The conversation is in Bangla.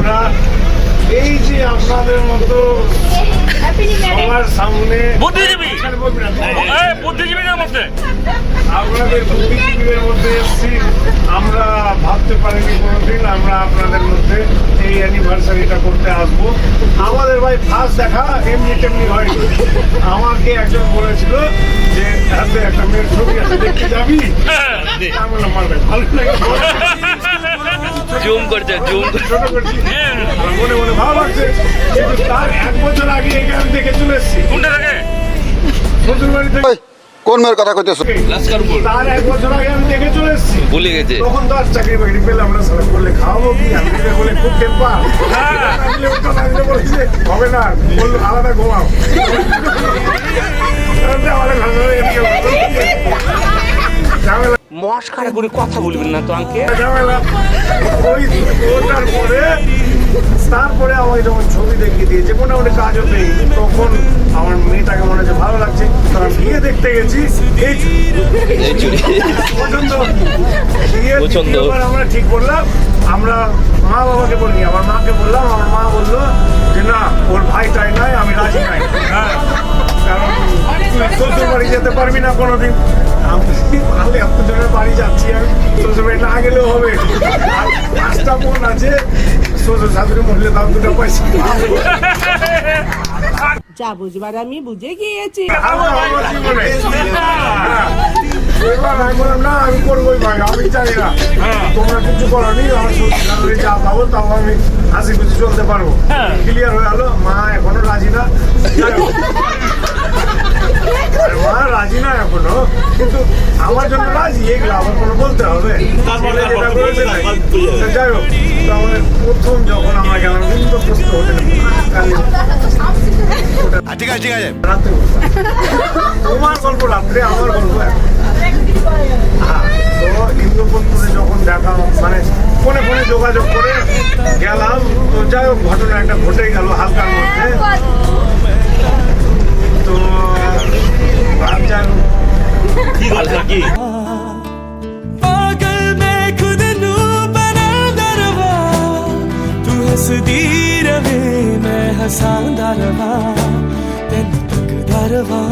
আমরা এই যে আপনাদের মতো সবার সামনে বুদ্ধিজীবী বুদ্ধিজীবীদের মধ্যে আপনাদের বুদ্ধিজীবীদের মধ্যে এসেছি। আমরা ভাবতে পারিনি কোনোদিন আমরা আপনাদের মধ্যে এই অ্যানিভার্সারিটা করতে আসবো। আমাদের ভাই ফার্স্ট দেখা এমনি তেমনি হয়নি। আমাকে একজন বলেছিল যে হাতে একটা মেয়ের ছবি আছে, দেখতে যাবি? আমি বললাম, মারবে, ভালো লাগে, জুম করছে জুম ছোট করছি, মনে মনে ভালো লাগছে। কিন্তু তার 1 বছর আগে এখান থেকে চলে এসেছি, কোনটা থাকে শ্বশুর বাড়ি থেকে। কোন মেয়ের কথা কইতেছ? তার 1 বছর আগে আমি দেখে চলে এসেছি। ভুলে গেছে তখন তো আর চাকরি বাকরি পেলাম না, সারা বললে খাওয়াবো কি? আমি বলে খুব টেম্পা বলেছে হবে না, বললো আলাদা ঘুমাও। মস্কারা করে কথা বলবেন না তো আঙ্কে। তারপরে আমাকে যখন ছবি দেখিয়ে দিয়েছে, মোটামুটি কাজও পেয়ে, তখন আমার মেয়েটাকে মনে হচ্ছে ভালো লাগছে। তারা বিয়ে দেখতে গেছি, এই পছন্দ বিয়ে আমরা ঠিক করলাম। আমরা মা বাবাকে বলিনি, আমার মাকে বললাম। আমার মা বললো যে না, ওর ভাইটাই নয়, আমি রাজি নাই। হ্যাঁ, কারণ তুই শ্বশুর বাড়ি যেতে পারবি না কোনোদিন। আমি এতজনের বাড়ি যাচ্ছি, আমি শ্বশুর বাড়ি না গেলেও হবে। আর 5টা বোন আছে, শ্বশুর শাশুড়ি মরলে দাম 2টা পয়সা। যা বুঝবার আমি বুঝে গিয়েছি। এবার আমি বললাম না, আমি করবোই ভাই, আমি চাই না, তোমরা কিছু করো নি, আমার শ্বশুর শাশুড়ি যা পাবো তাও আমি হাসি খুশি চলতে পারবো। ক্লিয়ার হয়ে গেলো। মা এখনো রাজি না, মা রাজি না এখনো, কিন্তু আমার জন্য রাজি। এগুলো আমার কোনো বলতে হবে? যাই হোক, তো আমাদের প্রথম যখন আমরা গেলাম ইন্দ্রপ্রস্থ হোটেলে, ঠিক আছে ঠিক আছে, রাত্রে তোমার গল্প রাত্রে, আমার গল্প এখন। তো ইন্দ্রপ্রস্থে যখন দেখা, মানে ফোনে ফোনে যোগাযোগ করে গেলাম। তো যাই হোক, ঘটনা একটা ঘটে গেল হালকার মধ্যে। তো पागल मैं खुद नू बना दरवा तू हसदी रवे मैं हसांदा रवा तेन तक दरवा।